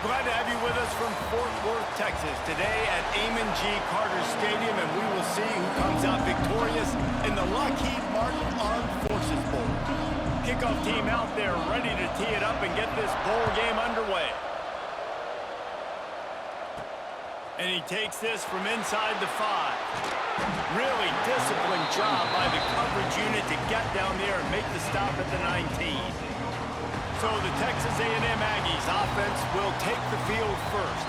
Glad to have you with us from Fort Worth, Texas, today at Amon G. Carter Stadium, and we will see who comes out victorious in the Lockheed Martin Armed Forces Bowl. Kickoff team out there ready to tee it up and get this bowl game underway. And he takes this from inside the 5. Really disciplined job by the coverage unit to get down there and make the stop at the 19. So the Texas A&M Aggies offense will take the field first.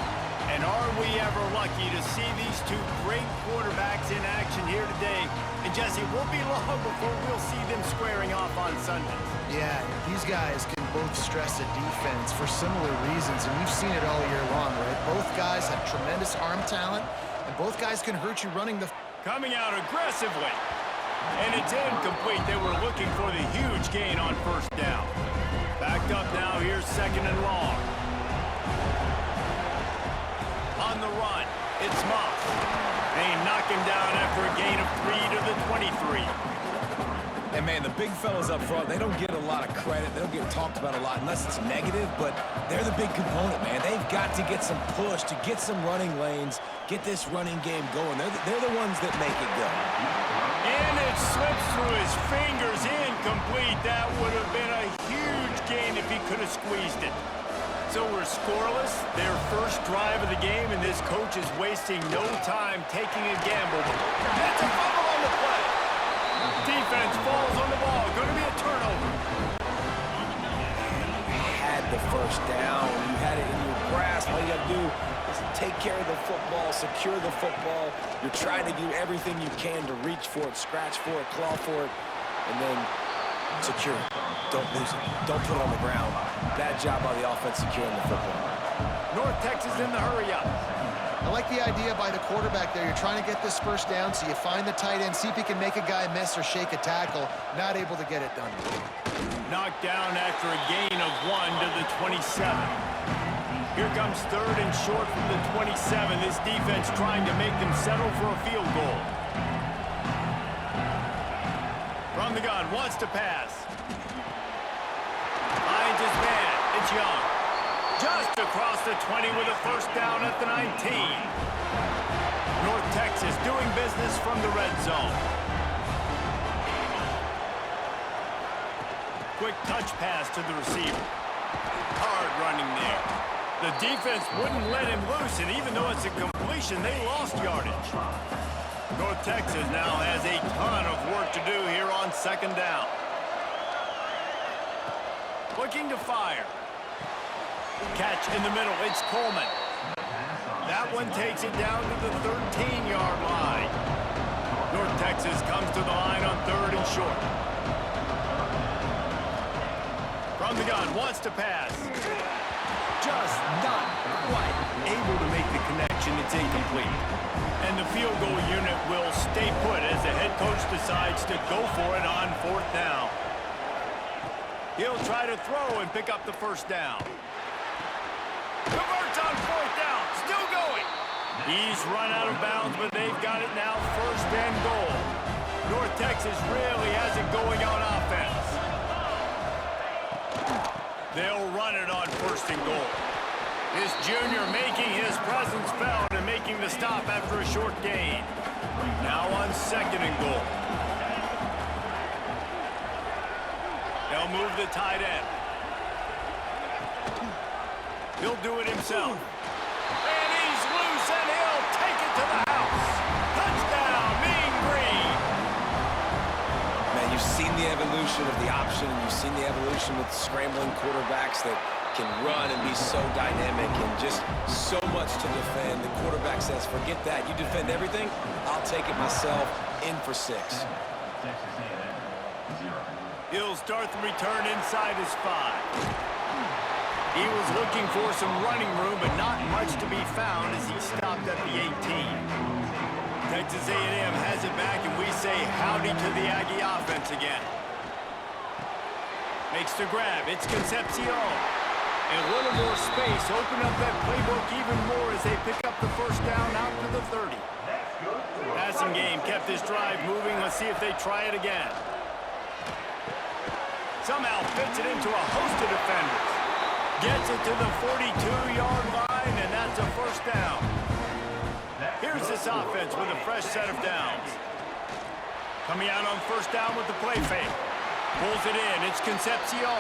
And are we ever lucky to see these two great quarterbacks in action here today? And Jesse, it won't be long before we'll see them squaring off on Sundays. Yeah, these guys can both stress a defense for similar reasons, and we've seen it all year long, right? Both guys have tremendous arm talent, and both guys can hurt you running the... Coming out aggressively. And it's incomplete. They were looking for the huge gain on first down. Backed up now, here's second and long. On the run, it's Moss. They knock him down after a gain of 3 to the 23. And man, the big fellas up front, they don't get a lot of credit. They don't get talked about a lot unless it's negative, but they're the big component, man. They've got to get some push, to get some running lanes, get this running game going. They're the ones that make it go. And it slips through his fingers, incomplete. That would have been a huge gain if he could have squeezed it. So we're scoreless, their first drive of the game, and this coach is wasting no time taking a gamble. That's a fumble on the play. Defense falls on the ball. Going to be a turnover. You had the first down. You had it in your grasp. All you got to do is take care of the football, secure the football. You're trying to do everything you can to reach for it, scratch for it, claw for it, and then secure it. Don't lose it. Don't put it on the ground. Bad job by the offense securing the football. North Texas in the hurry-up. I like the idea by the quarterback there. You're trying to get this first down, so you find the tight end, see if he can make a guy miss or shake a tackle. Not able to get it done. Knocked down after a gain of 1 to the 27. Here comes third and short from the 27. This defense trying to make them settle for a field goal. From the gun, wants to pass. Finds his man. It's Young. Just across the 20 with a first down at the 19. North Texas doing business from the red zone. Quick touch pass to the receiver. Hard running there. The defense wouldn't let him loose, and even though it's a completion, they lost yardage. North Texas now has a ton of work to do here on second down. Looking to fire. Catch in the middle, it's Coleman. That one takes it down to the 13-yard line. North Texas comes to the line on third and short. From the gun, wants to pass. Just not quite able to make the connection, it's incomplete. And the field goal unit will stay put as the head coach decides to go for it on fourth down. He'll try to throw and pick up the first down. Converts on fourth down, still going. He's run out of bounds, but they've got it now first and goal. North Texas really has it going on offense. They'll run it on first and goal. This junior making his presence felt and making the stop after a short gain. Now on second and goal. They'll move the tight end. He'll do it himself. And he's loose, and he'll take it to the house. Touchdown, Mean Green. Man, you've seen the evolution of the option, and you've seen the evolution with scrambling quarterbacks that can run and be so dynamic and just so much to defend. The quarterback says, forget that. You defend everything, I'll take it myself. In for 6. He'll start the return inside his 5. He was looking for some running room, but not much to be found as he stopped at the 18. Texas A&M has it back, and we say howdy to the Aggie offense again. Makes the grab. It's Concepcion. And a little more space. Open up that playbook even more as they pick up the first down out to the 30. Passing game kept this drive moving. Let's see if they try it again. Somehow fits it into a host of defenders. Gets it to the 42-yard line, and that's a first down. Here's this offense with a fresh set of downs. Coming out on first down with the play fake. Pulls it in. It's Concepcion.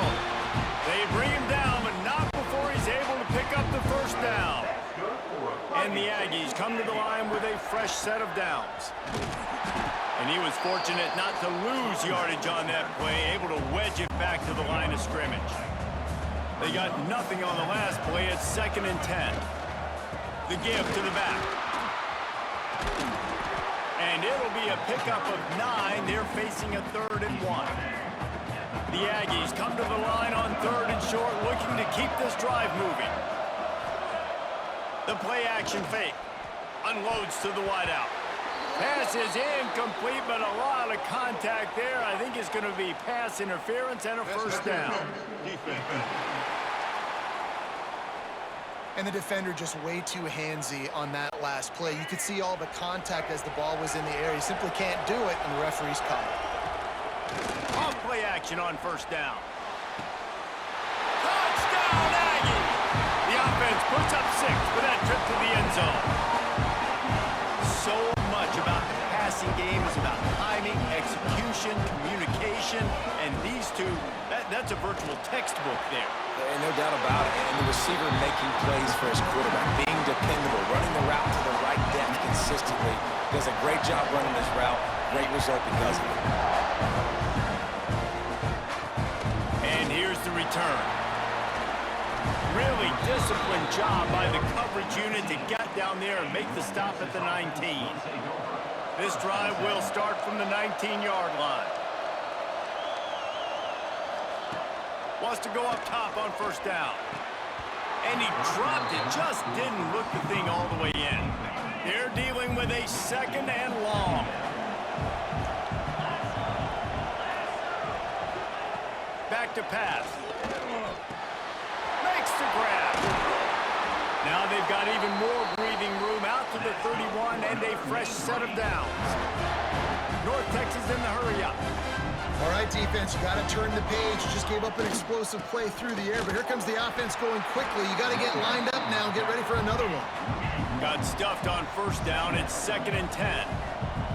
They bring him down, but not before he's able to pick up the first down. And the Aggies come to the line with a fresh set of downs. And he was fortunate not to lose yardage on that play, able to wedge it back to the line of scrimmage. They got nothing on the last play. It's 2nd and 10. The give to the back. And it'll be a pickup of 9. They're facing a 3rd and 1. The Aggies come to the line on 3rd and short, looking to keep this drive moving. The play action fake. Unloads to the wideout. Pass is incomplete, but a lot of contact there. I think it's going to be pass interference and a first down. And the defender just way too handsy on that last play. You could see all the contact as the ball was in the air. He simply can't do it, and the referee's caught it. Off play action on first down. Touchdown, Aggie! The offense puts up 6 for that trip to the end zone. So much about the passing game is about timing, execution, communication, and these two, that's a virtual textbook there. And no doubt about it. And the receiver making plays for his quarterback, being dependable, running the route to the right depth consistently. Does a great job running this route. Great result because of it. And here's the return. Really disciplined job by the coverage unit to get down there and make the stop at the 19. This drive will start from the 19-yard line. Wants to go up top on first down. And he dropped it, just didn't look the thing all the way in. They're dealing with a 2nd and long. Back to pass. Makes the grab. Now they've got even more breathing room out to the 31 and a fresh set of downs. North Texas in the hurry-up. All right, defense, you got to turn the page. You just gave up an explosive play through the air, but here comes the offense going quickly. You got to get lined up now and get ready for another one. Got stuffed on first down. It's 2nd and 10.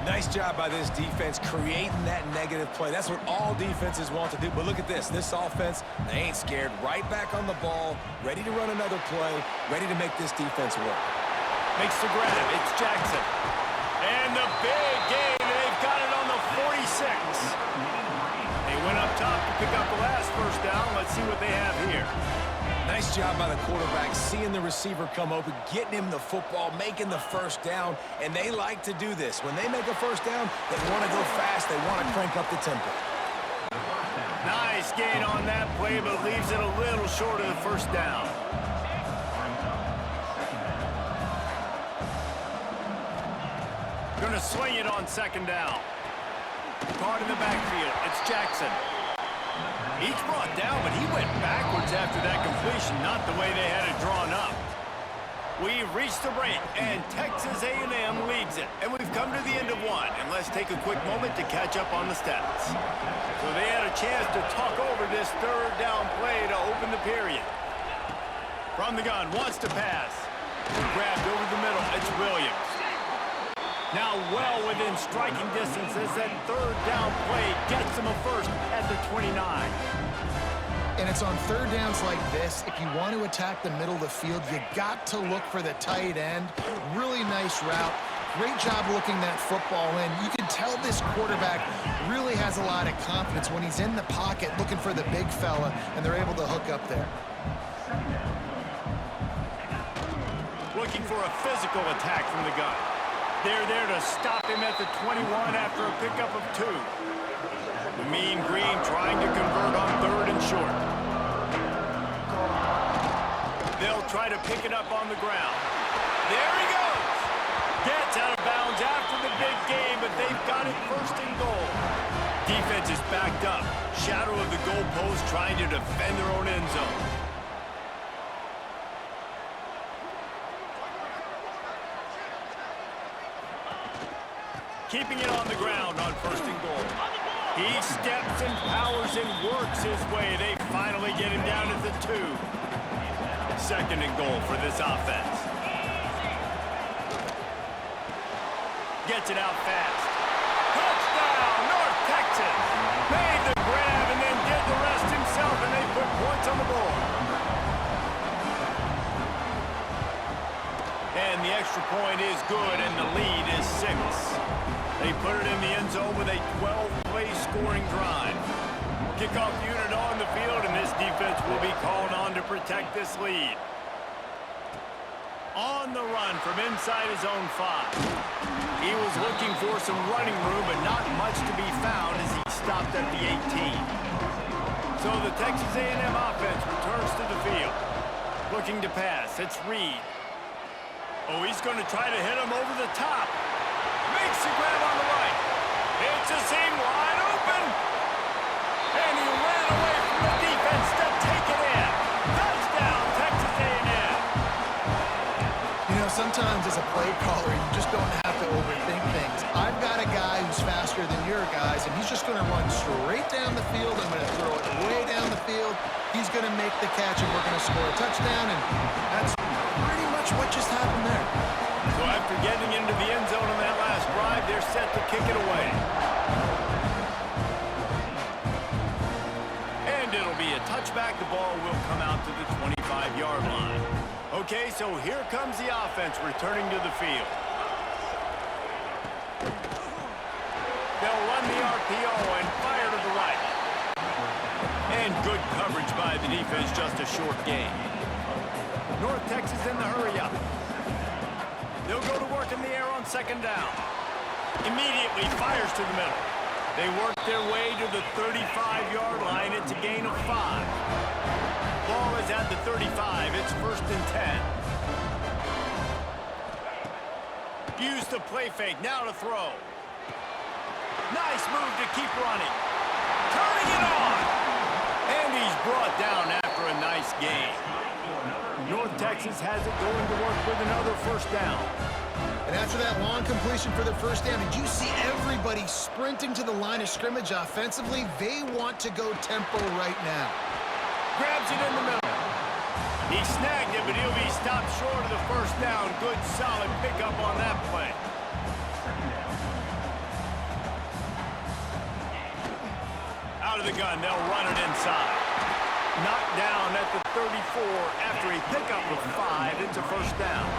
Nice job by this defense creating that negative play. That's what all defenses want to do. But look at this. This offense, they ain't scared. Right back on the ball, ready to run another play, ready to make this defense work. Makes the grab. It's Jackson. And the big game. They've got it on the 46. They went up top to pick up the last first down. Let's see what they have here. Nice job by the quarterback, seeing the receiver come open, getting him the football, making the first down, and they like to do this. When they make a first down, they want to go fast, they want to crank up the tempo. Nice gain on that play, but leaves it a little short of the first down. Gonna swing it on 2nd down. Caught in the backfield, it's Jackson. He's brought down, but he went backwards after that completion, not the way they had it drawn up. We've reached the break, and Texas A&M leads it. And we've come to the end of one, and let's take a quick moment to catch up on the stats. So they had a chance to talk over this 3rd down play to open the period. From the gun, wants to pass. Grabbed over the middle, it's Williams. Now well within striking distance as that 3rd down play gets him a first at the 29. And it's on 3rd downs like this, if you want to attack the middle of the field, you got to look for the tight end. Really nice route. Great job looking that football in. You can tell this quarterback really has a lot of confidence when he's in the pocket looking for the big fella, and they're able to hook up there. Looking for a physical attack from the gun. They're there to stop him at the 21 after a pickup of 2. The Mean Green trying to convert on 3rd and short. They'll try to pick it up on the ground. There he goes! Gets out of bounds after the big game, but they've got it 1st and goal. Defense is backed up. Shadow of the goalpost trying to defend their own end zone. Keeping it on the ground on 1st and goal. He steps and powers and works his way. They finally get him down at the 2. Second and goal for this offense. Gets it out fast. Touchdown, North Texas. Made the grab and then did the rest himself, and they put points on the board. And the extra point is good, and the lead is 6. They put it in the end zone with a 12-play scoring drive. Kickoff unit on the field, and this defense will be called on to protect this lead. On the run from inside his own 5. He was looking for some running room, but not much to be found as he stopped at the 18. So the Texas A&M offense returns to the field. Looking to pass, it's Reed. Oh, he's going to try to hit him over the top. Makes the grab on the right. It's a seam wide open. And he ran away from the defense to take it in. Touchdown, Texas A&M. You know, sometimes as a play caller, you just don't have to overthink things. I've got a guy who's faster than your guys, and he's just going to run straight down the field. I'm going to throw it way down the field. He's going to make the catch, and we're going to score a touchdown, and that's pretty much what just happened there. So after getting into the end zone on that last drive, they're set to kick it away. And it'll be a touchback. The ball will come out to the 25-yard line. Okay, so here comes the offense returning to the field. They'll run the RPO and fire to the right. And good coverage by the defense, just a short gain. North Texas in the hurry-up. They'll go to work in the air on second down. Immediately fires to the middle. They work their way to the 35-yard line. It's a gain of 5. Ball is at the 35. It's 1st and 10. Use the play fake. Now to throw. Nice move to keep running. Turning it on. And he's brought down after a nice gain. North Texas has it going to work with another 1st down. And after that long completion for the 1st down, did you see everybody sprinting to the line of scrimmage offensively? They want to go tempo right now. Grabs it in the middle. He snagged it, but he'll be stopped short of the 1st down. Good, solid pickup on that play. Out of the gun, they'll run it inside. Knocked down at the 34 after a pickup of 5. It's a 1st down.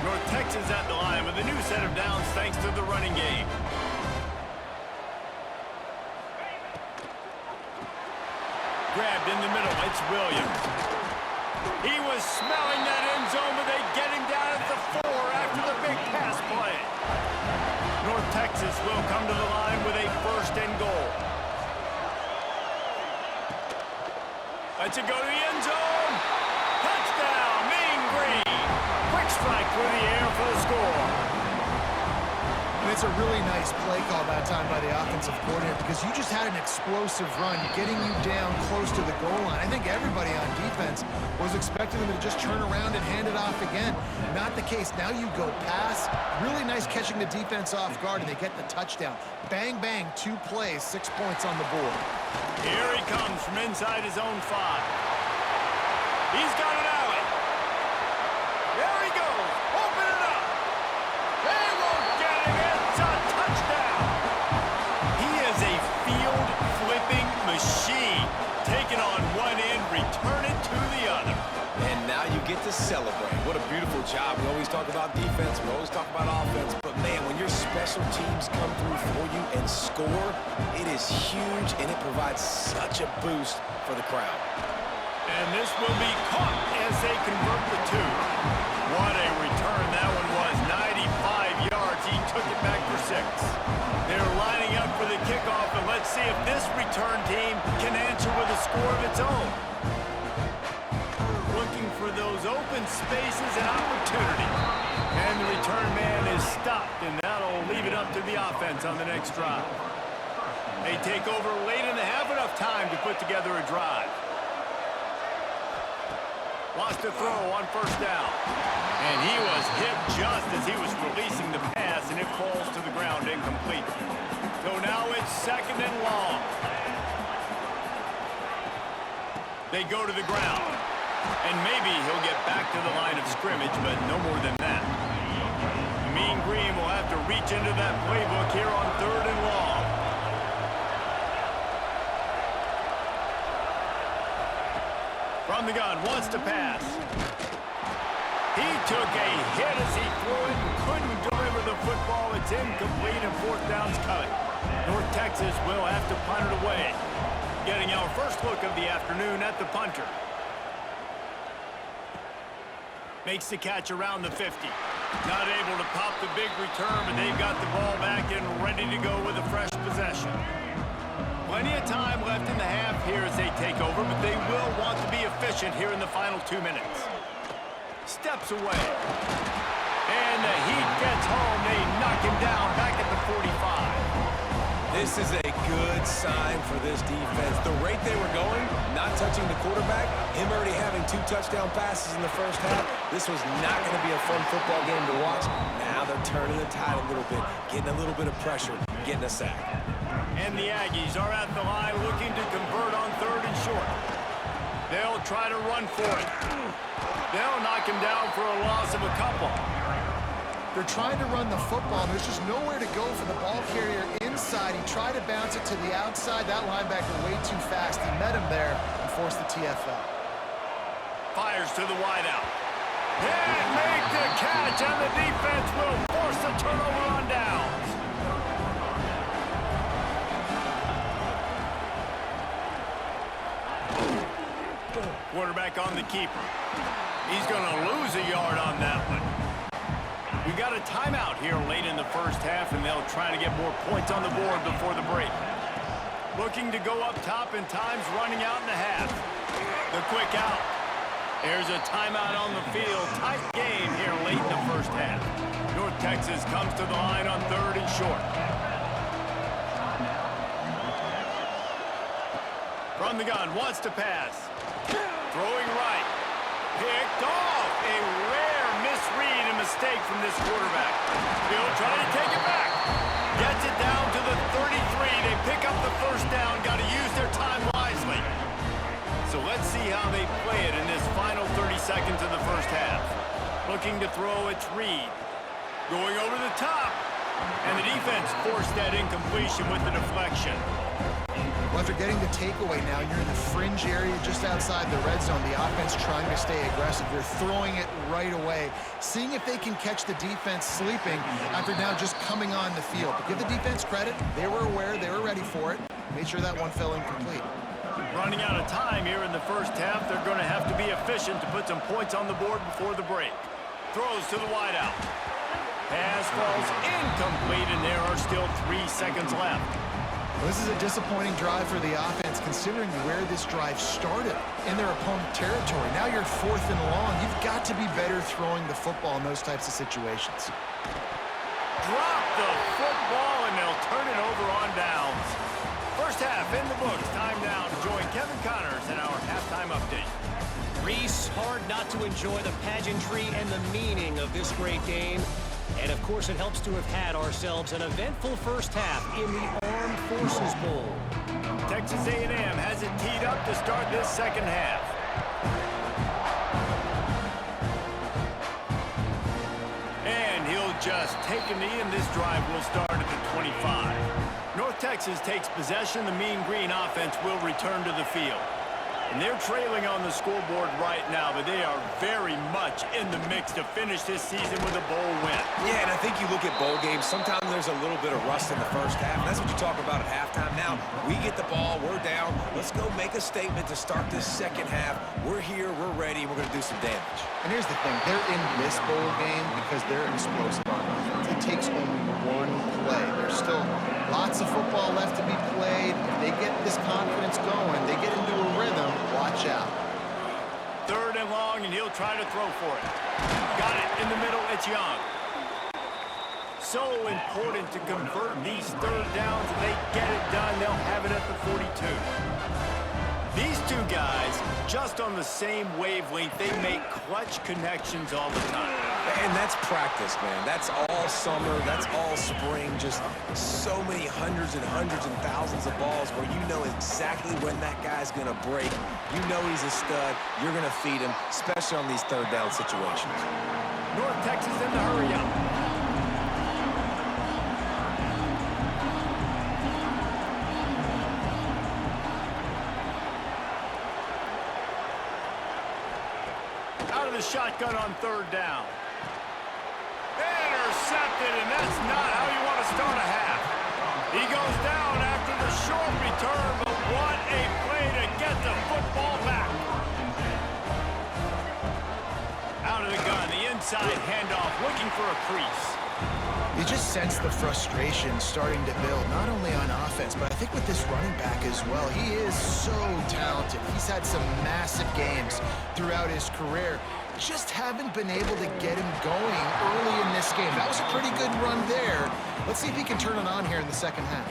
North Texas at the line with a new set of downs thanks to the running game. Grabbed in the middle. It's Williams. He was smelling that end zone, but they get him down at the 4 after the big pass play. North Texas will come to the line with a 1st and goal. Let's it go to the end zone. Touchdown, Mean Green. Quick strike through the air for the score. And it's a really nice play call that time by the offensive coordinator because you just had an explosive run getting you down close to the goal line. I think everybody on defense was expecting them to just turn around and hand it off again. Not the case. Now you go pass. Really nice catching the defense off guard, and they get the touchdown. Bang, bang, 2 plays, 6 points on the board. Here he comes from inside his own 5. He's got an alley. There he goes. Open it up. They won't get him. It's a touchdown. He is a field-flipping machine. Taking on one end, return it to the other. And now you get to celebrate. What a beautiful job. We always talk about defense. We always talk about offense. But, man, when your special teams come through for you and score, it is huge, and it provides such a boost for the crowd. And this will be caught as they convert the 2. What a return that one was. 95 yards. He took it back for 6. They're lining up for the kickoff, and let's see if this return team can answer with a score of its own. Looking for those open spaces and opportunity. And the return man is stopped, and that'll leave it up to the offense on the next drive. They take over late and they have enough time to put together a drive. Lost a throw on 1st down. And he was hit just as he was releasing the pass, and it falls to the ground incomplete. So now it's 2nd and long. They go to the ground. And maybe he'll get back to the line of scrimmage, but no more than that. The Mean Green will have to reach into that playbook here on 3rd and long. From the gun, wants to pass. He took a hit as he threw it and couldn't deliver the football. It's incomplete and 4th down's coming. North Texas will have to punt it away. Getting our first look of the afternoon at the punter. Makes the catch around the 50. Not able to pop the big return, but they've got the ball back and ready to go with a fresh possession. Plenty of time left in the half here as they take over, but they will want to be efficient here in the final 2 minutes. Steps away. And the Heat gets home. They knock him down back at the 45. This is a good sign for this defense. The rate they were going, not touching the quarterback, him already having 2 touchdown passes in the first half, this was not going to be a fun football game to watch. Now they're turning the tide a little bit, getting a little bit of pressure, getting a sack. And the Aggies are at the line looking to convert on 3rd and short. They'll try to run for it. They'll knock him down for a loss of a couple. They're trying to run the football, and there's just nowhere to go for the ball carrier inside. He tried to bounce it to the outside. That linebacker way too fast. He met him there and forced the TFL. Fires to the wideout. And make the catch, and the defense will force a turnover on downs. Quarterback on the keeper. He's going to lose a yard on that one. We got a timeout here late in the first half, and they'll try to get more points on the board before the break. Looking to go up top, and time's running out in the half. The quick out. There's a timeout on the field. Tight game here late in the first half. North Texas comes to the line on 3rd and short. From the gun, wants to pass. Throwing right. Picked off. A rare misread and mistake from this quarterback. He'll try to take it back. Gets it down to the 33. They pick up the first down. Got to use their time wisely. So let's see how they play it in this final 30 seconds of the first half. Looking to throw, it's Reed. Going over the top. And the defense forced that incompletion with the deflection. Well, after getting the takeaway now, you're in the fringe area just outside the red zone. The offense trying to stay aggressive. They're throwing it right away, seeing if they can catch the defense sleeping after now just coming on the field. But give the defense credit. They were aware. They were ready for it. Made sure that one fell incomplete. Running out of time here in the first half. They're going to have to be efficient to put some points on the board before the break. Throws to the wideout. Pass falls incomplete, and there are still 3 seconds left. Well, this is a disappointing drive for the offense, considering where this drive started in their opponent territory. Now you're 4th and long. You've got to be better throwing the football in those types of situations. Drop the football, and they'll turn it over on downs. First half in the books. Time now to join Kevin Connors in our halftime update. Reese, hard not to enjoy the pageantry and the meaning of this great game. And, of course, it helps to have had ourselves an eventful first half in the Armed Forces Bowl. Texas A&M has it teed up to start this second half. And he'll just take a knee, and this drive will start at the 25. North Texas takes possession. The Mean Green offense will return to the field. And they're trailing on the scoreboard right now, but they are very much in the mix to finish this season with a bowl win. Yeah, and I think you look at bowl games, sometimes there's a little bit of rust in the first half, and that's what you talk about at halftime. Now, we get the ball, we're down. Let's go make a statement to start this second half. We're here, we're ready, we're going to do some damage. And here's the thing. They're in this bowl game because they're explosive on offense. It takes only one play. There's still lots of football left to be played. If they get this confidence going, they get into a rhythm, watch out. 3rd and long, and he'll try to throw for it. Got it in the middle, it's Young. So important to convert these 3rd downs. If they get it done, they'll have it at the 42. These two guys just on the same wavelength. They make clutch connections all the time. And that's practice, man. That's all summer. That's all spring. Just so many hundreds and thousands of balls where you know exactly when that guy's going to break. You know he's a stud. You're going to feed him, especially on these third down situations. North Texas in the hurry up. Out of the shotgun on third down. Intercepted, and that's not how you want to start a half. He goes down after the short return, but what a play to get the football back. Out of the gun, the inside handoff, looking for a crease. You just sense the frustration starting to build, not only on offense, but I think with this running back as well. He is so talented. He's had some massive games throughout his career. Just haven't been able to get him going early in this game. That was a pretty good run there. Let's see if he can turn it on here in the second half.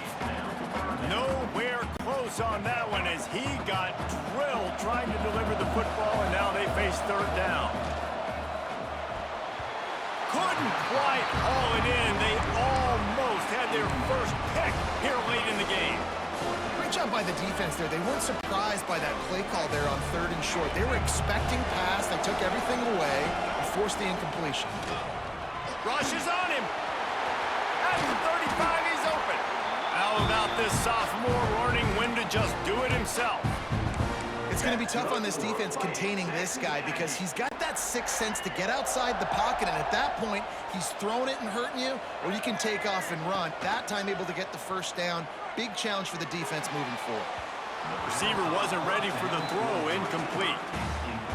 Nowhere close on that one as he got drilled trying to deliver the football, and now they face third down. Couldn't quite haul it in. They almost had their first pick here late in the game. Great job by the defense there. They weren't surprised by that play call there on third and short. They were expecting pass. They took everything away and forced the incompletion. Rush is on him. At the 35, he's open. How about this sophomore learning when to just do it himself? It's going to be tough on this defense containing this guy because he's got that sixth sense to get outside the pocket, and at that point, he's throwing it and hurting you, or you can take off and run. That time able to get the first down. Big challenge for the defense moving forward. Receiver wasn't ready for the throw, incomplete.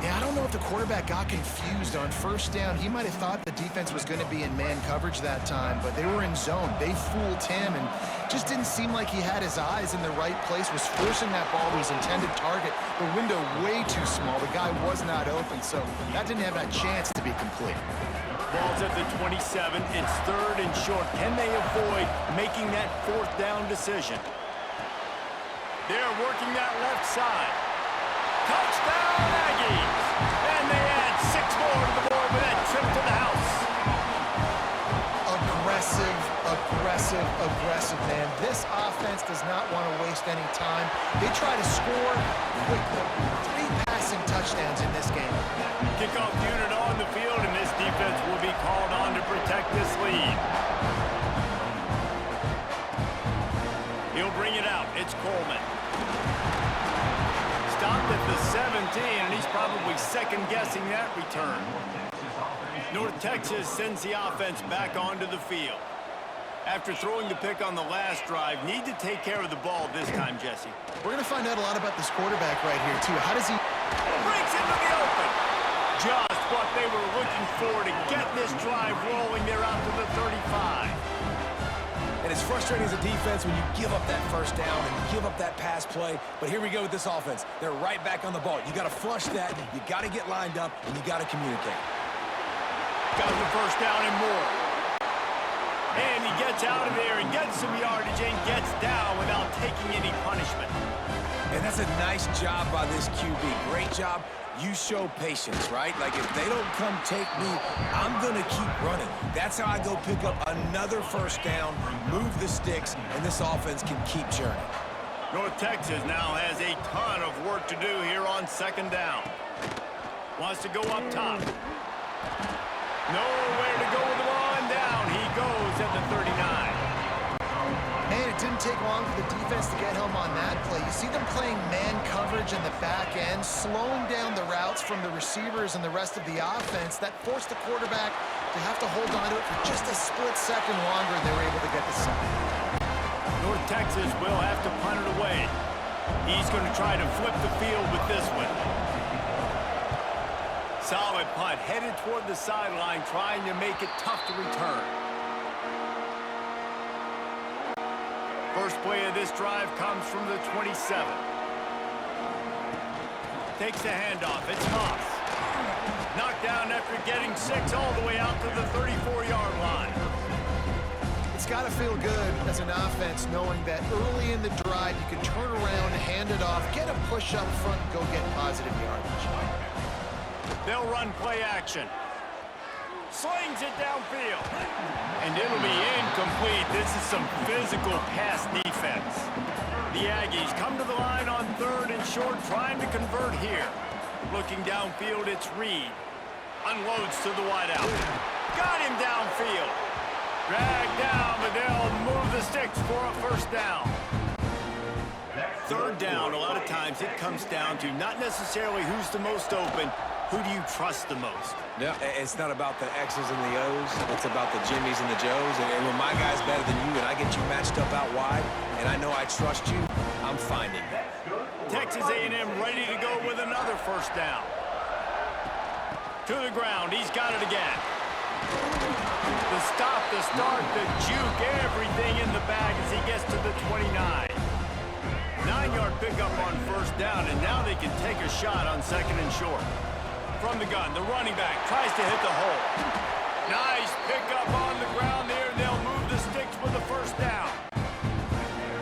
Yeah, I don't know if the quarterback got confused on first down. He might have thought the defense was going to be in man coverage that time, but they were in zone. They fooled him and just didn't seem like he had his eyes in the right place, was forcing that ball to his intended target. The window way too small. The guy was not open, so that didn't have that chance to be complete. Ball's at the 27. It's third and short. Can they avoid making that fourth down decision? They're working that left side. Touchdown, Aggies! And they add 6 more to the board with that trip to the house. Aggressive, man. This offense does not want to waste any time. They try to score quickly. 3 passing touchdowns in this game. Kickoff unit on the field, and this defense will be called on to protect this lead. He'll bring it out. It's Coleman. Stopped at the 17, and he's probably second-guessing that return. North Texas sends the offense back onto the field. After throwing the pick on the last drive, need to take care of the ball this time, Jesse. We're going to find out a lot about this quarterback right here, too. How does he... Breaks into the open. Just what they were looking for to get this drive rolling. They're out to the 35. And it's frustrating as a defense when you give up that first down and you give up that pass play. But here we go with this offense. They're right back on the ball. You got to flush that. You got to get lined up, and you got to communicate. Got the first down and more. And he gets out of there and gets some yardage and gets down without taking any punishment. And that's a nice job by this QB. Great job. You show patience, right? Like, if they don't come take me, I'm going to keep running. That's how I go pick up another first down, move the sticks, and this offense can keep churning. North Texas now has a ton of work to do here on second down. Wants to go up top. Nowhere to go with the ball, and down he goes at the 39. Man, it didn't take long for the defense to get home on that play. You see them playing man coverage in the back end, slowing down the routes from the receivers and the rest of the offense. That forced the quarterback to have to hold on to it for just a split second longer, and they were able to get the sack. North Texas will have to punt it away. He's going to try to flip the field with this one. Solid punt, headed toward the sideline, trying to make it tough to return. First play of this drive comes from the 27. Takes the handoff. It's Moss. Knocked down after getting 6 all the way out to the 34-yard line. It's got to feel good as an offense knowing that early in the drive you can turn around and hand hand it off, get a push up front, and go get positive yardage. They'll run play action. Slings it downfield. And it'll be incomplete. This is some physical pass defense. The Aggies come to the line on 3rd and short, trying to convert here. Looking downfield, it's Reed. Unloads to the wideout. Got him downfield. Dragged down, but they'll move the sticks for a first down. 3rd down, a lot of times it comes down to not necessarily who's the most open, who do you trust the most? Yeah, it's not about the X's and the O's. It's about the Jimmies and the Joes. And when my guy's better than you and I get you matched up out wide, and I know I trust you, I'm finding it. Texas A&M ready to go with another first down. To the ground, he's got it again. The stop, the start, the juke, everything in the bag as he gets to the 29. 9-yard pickup on first down, and now they can take a shot on 2nd and short. From the gun, the running back tries to hit the hole. Nice pickup on the ground there. They'll move the sticks with the first down.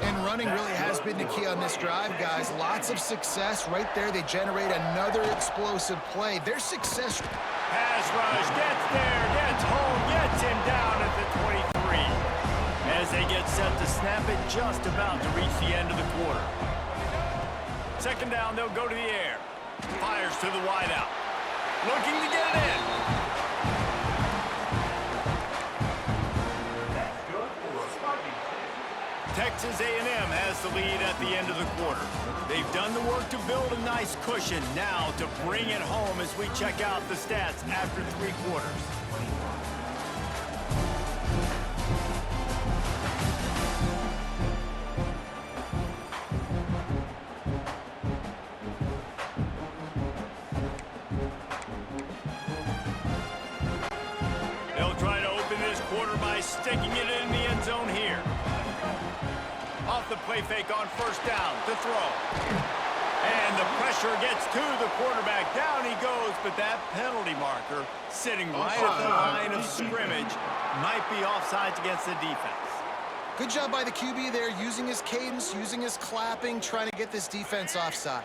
And running really has been the key on this drive, guys. Lots of success right there. They generate another explosive play. Their success... Pass rush, gets there, gets home, gets him down at the 23. As they get set to snap it, just about to reach the end of the quarter. 2nd down, they'll go to the air. Fires to the wideout. Looking to get it in. Texas A&M has the lead at the end of the quarter. They've done the work to build a nice cushion. Now to bring it home as we check out the stats after 3 quarters. Sticking it in the end zone here. Off the play fake on first down to throw. And the pressure gets to the quarterback. Down he goes, but that penalty marker sitting right at the line of scrimmage might be offsides against the defense. Good job by the QB there, using his cadence, using his clapping, trying to get this defense offside.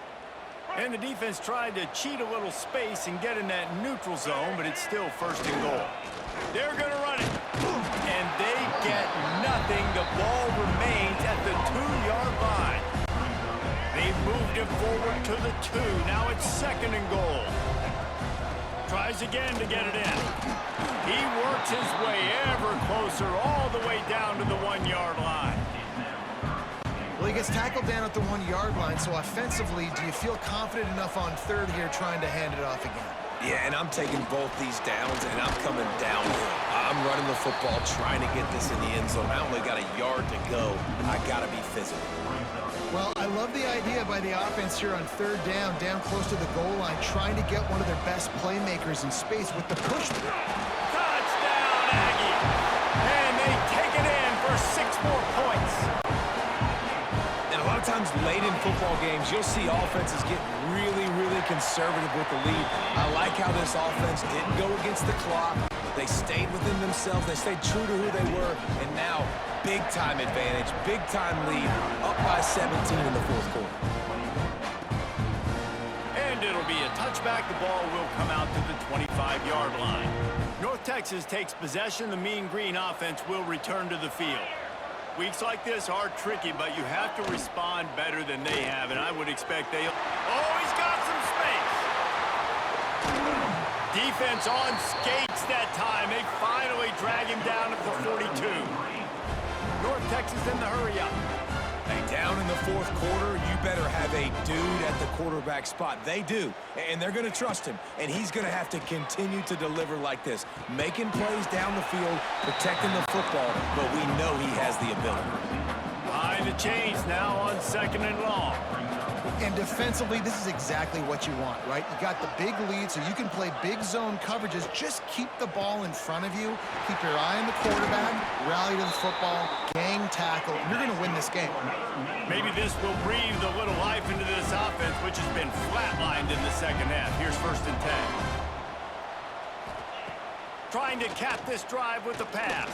And the defense tried to cheat a little space and get in that neutral zone, but it's still 1st and goal. They're going to run it. And they get nothing. The ball remains at the 2-yard line. They've moved it forward to the 2. Now it's 2nd and goal. Tries again to get it in. He works his way ever closer all the way down to the 1-yard line. Well, he gets tackled down at the 1-yard line, so offensively, do you feel confident enough on 3rd here trying to hand it off again? Yeah, and I'm taking both these downs, and I'm coming downhill. I'm running the football, trying to get this in the end zone. I only got a yard to go. I got to be physical. Well, I love the idea by the offense here on 3rd down close to the goal line, trying to get one of their best playmakers in space with the push. Touchdown, Aggie! And they take it in for 6 more points. And a lot of times late in football games, you'll see offenses get really conservative with the lead. I like how this offense didn't go against the clock. They stayed within themselves. They stayed true to who they were. And now, big-time advantage, big-time lead, up by 17 in the 4th quarter. And it'll be a touchback. The ball will come out to the 25-yard line. North Texas takes possession. The Mean Green offense will return to the field. Weeks like this are tricky, but you have to respond better than they have, and I would expect they'll... Oh, he's got some space! Defense on skates that time. They finally drag him down at the 42. North Texas in the hurry-up. Hey, down in the 4th quarter, you better have a dude at the quarterback spot. They do, and they're going to trust him, and he's going to have to continue to deliver like this, making plays down the field, protecting the football, but we know he has the ability. Behind the chains now on 2nd and long. And defensively, this is exactly what you want, right? You got the big lead, so you can play big zone coverages. Just keep the ball in front of you. Keep your eye on the quarterback, rally to the football, gang tackle, and you're going to win this game. Maybe this will breathe a little life into this offense, which has been flatlined in the 2nd half. Here's 1st and 10. Trying to cap this drive with the pass.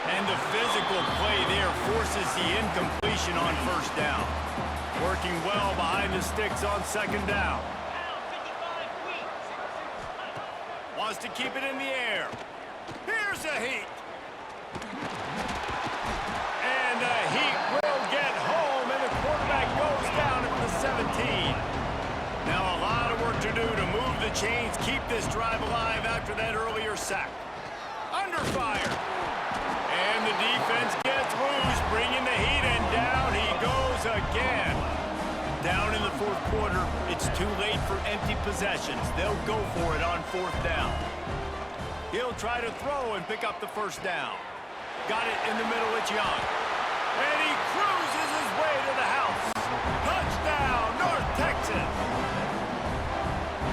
And the physical play there forces the incompletion on 1st down. Working well behind the sticks on second down. Wants to keep it in the air. Here's a heat. And the heat will get home, and the quarterback goes down at the 17. Now a lot of work to do to move the chains, keep this drive alive after that earlier sack. Under fire. And the defense gets loose, bringing the heat, and down he goes again. Down in the fourth quarter, it's too late for empty possessions. They'll go for it on fourth down. He'll try to throw and pick up the first down. Got it in the middle, it's Young. And he cruises his way to the house. Touchdown, North Texas.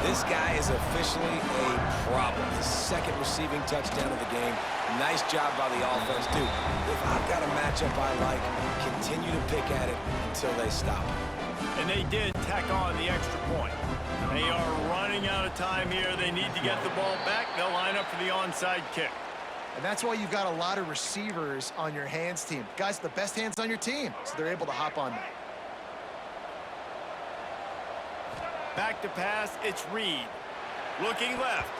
This guy is officially a problem. His second receiving touchdown of the game. Nice job by the offense, dude. If I've got a matchup I like, continue to pick at it until they stop. And they did tack on the extra point. They are running out of time here. They need to get the ball back. They'll line up for the onside kick. And that's why you've got a lot of receivers on your hands team. Guys, the best hands on your team, so they're able to hop on that. Back to pass, it's Reed. Looking left.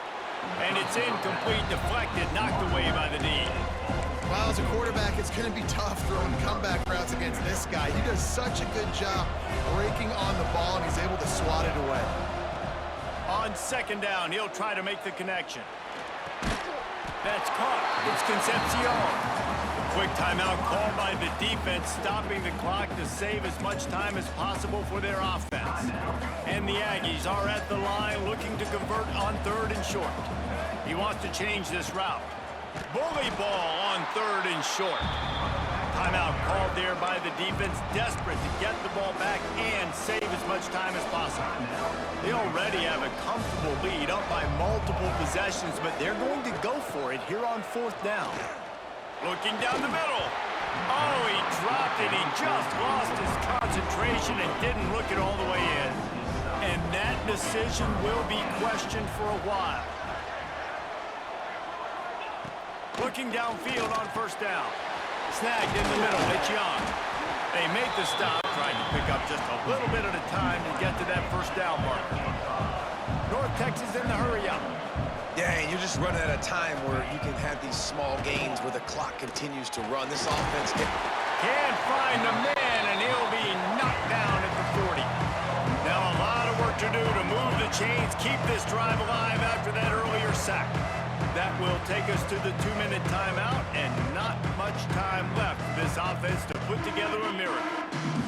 And it's incomplete, deflected, knocked away by the knee. Well, as a quarterback, it's going to be tough throwing comeback routes against this guy. He does such a good job breaking on the ball, and he's able to swat it away. On second down, he'll try to make the connection. That's caught. It's Concepcion. Quick timeout called by the defense, stopping the clock to save as much time as possible for their offense. And the Aggies are at the line looking to convert on third and short. He wants to change this route. Bully ball on third and short. Timeout called there by the defense, desperate to get the ball back and save as much time as possible. They already have a comfortable lead, up by multiple possessions, but they're going to go for it here on fourth down. Looking down the middle. Oh, he dropped it. He just lost his concentration and didn't look it all the way in. And that decision will be questioned for a while. Looking downfield on first down. Snagged in the middle, it's Young. They make the stop, trying to pick up just a little bit at a time to get to that first down marker. North Texas in the hurry up. Yeah, and you're just running at a time where you can have these small gains where the clock continues to run. This offense can't find the man, and he'll be knocked down at the 40. Now a lot of work to do to move the chains, keep this drive alive after that earlier sack. That will take us to the 2-minute timeout, and not much time left for this offense to put together a miracle.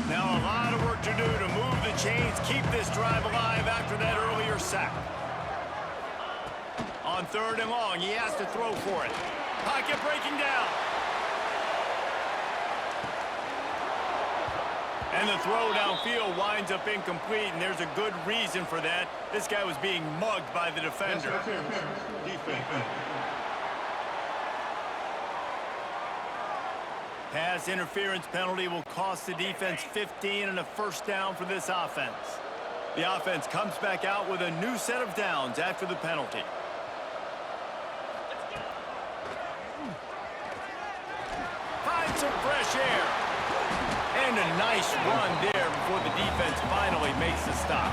Now a lot of work to do to move the chains, keep this drive alive after that earlier sack. On third and long, he has to throw for it. Pocket breaking down. And the throw downfield winds up incomplete, and there's a good reason for that. This guy was being mugged by the defender. Pass interference penalty will cost the defense 15 and a first down for this offense. The offense comes back out with a new set of downs after the penalty. Find some fresh air. And a nice run there before the defense finally makes the stop.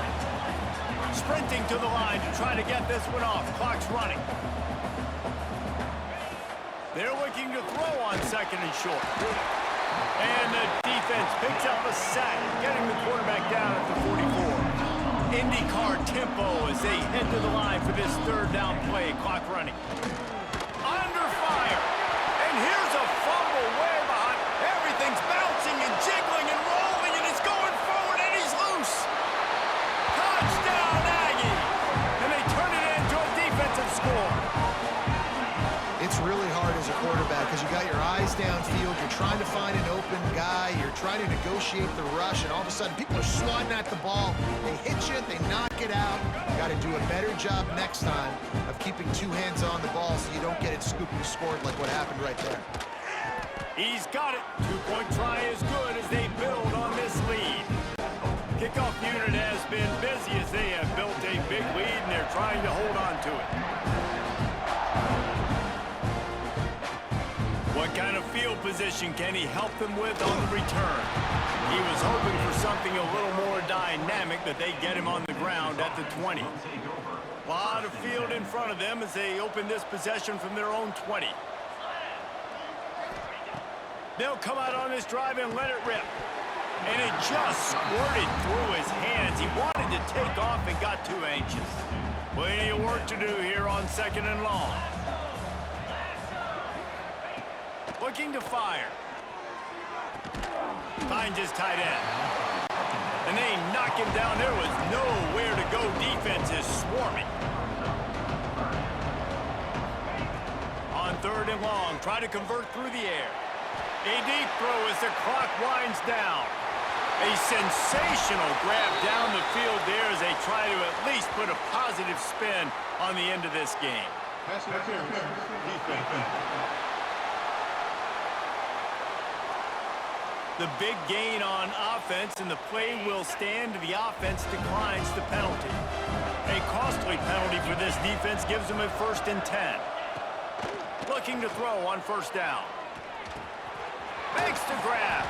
Sprinting to the line to try to get this one off. Clock's running. They're looking to throw on second and short. And the defense picks up a sack, getting the quarterback down at the 44. IndyCar tempo as they head to the line for this third down play. Clock running. Under fire. And here's a fumble way behind. Everything's bouncing and jiggling and rolling, and it's going forward, and he's loose. Touchdown, Aggie. And they turn it into a defensive score. It's really hard as a quarterback because you got your eyes downfield, you're trying to find an open guy, you're trying to negotiate the rush, and all of a sudden people are swatting at the ball. They hit you, they knock it out. You got to do a better job next time of keeping two hands on the ball so you don't get it scooped and scored like what happened right there. He's got it. Two-point try is good as they build on this lead. Kickoff unit has been busy as they have built a big lead, and they're trying to hold on to it. What What kind of field position can he help them with on the return? He was hoping for something a little more dynamic, that they get him on the ground at the 20. A lot of field in front of them as they open this possession from their own 20. They'll come out on this drive and let it rip. And it just squirted through his hands. He wanted to take off and got too anxious. Plenty of work to do here on 2nd and long. Looking to fire. Finds his tight end. And they knock him down. There was nowhere to go. Defense is swarming. On 3rd and long, try to convert through the air. A deep throw as the clock winds down. A sensational grab down the field there as they try to at least put a positive spin on the end of this game. The big gain on offense, and the play will stand. The offense declines the penalty. A costly penalty for this defense gives them a 1st and 10. Looking to throw on 1st down. Makes the grab.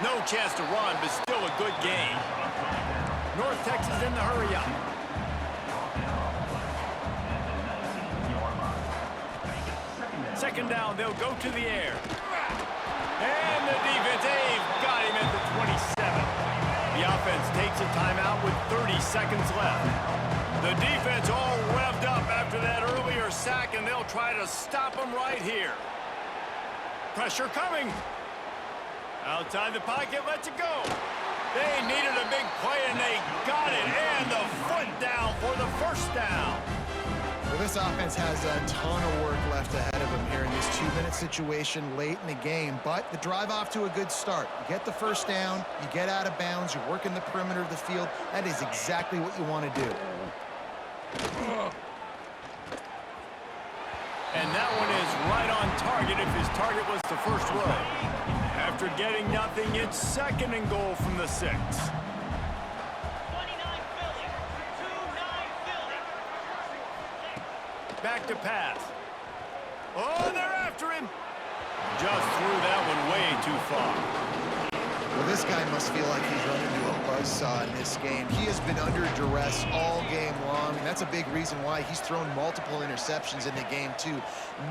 No chance to run, but still a good gain. North Texas in the hurry up. Second down, they'll go to the air. And the defense, they've got him at the 27. The offense takes a timeout with 30 seconds left. The defense all revved up after that earlier sack, and they'll try to stop him right here. Pressure coming. Outside the pocket, lets it go. They needed a big play, and they got it. And the foot down for the 1st down. Well, this offense has a ton of work left ahead of them here in this 2-minute situation late in the game. But the drive off to a good start. You get the 1st down, you get out of bounds, you're working the perimeter of the field. That is exactly what you want to do. And that one is right on target if his target was the 1st row. After getting nothing, it's 2nd and goal from the 6. 29 Philly. 29 Philly. Back to pass. Oh, they're after him. Just threw that one way too far. Well, this guy must feel like he's run into a buzzsaw in this game. He has been under duress all game long, and that's a big reason why he's thrown multiple interceptions in the game, too.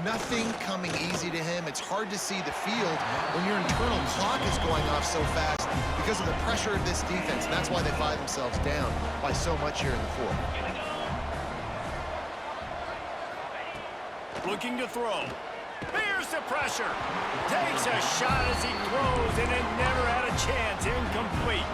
Nothing coming easy to him. It's hard to see the field when your internal clock is going off so fast because of the pressure of this defense, and that's why they find themselves down by so much here in the 4th. Looking to throw. Here's the pressure. Takes a shot as he throws, and it never had a chance. Incomplete.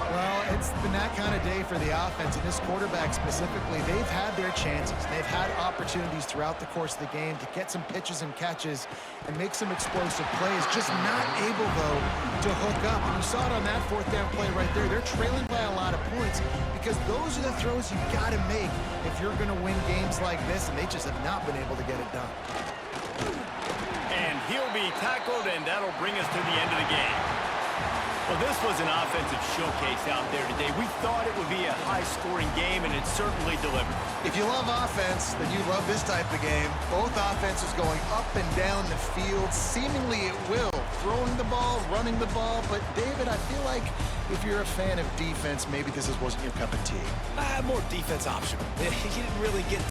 Well, it's been that kind of day for the offense, and this quarterback specifically. They've had their chances. They've had opportunities throughout the course of the game to get some pitches and catches and make some explosive plays. Just not able, though, to hook up. And you saw it on that 4th down play right there. They're trailing by a lot of points because those are the throws you've got to make if you're going to win games like this, and they just have not been able to get it done. And he'll be tackled, and that'll bring us to the end of the game. Well, this was an offensive showcase out there today. We thought it would be a high-scoring game, and it certainly delivered. If you love offense, then you love this type of game. Both offenses going up and down the field. Seemingly it will. Throwing the ball, running the ball. But, David, I feel like if you're a fan of defense, maybe this wasn't your cup of tea. More defense optional. He didn't really get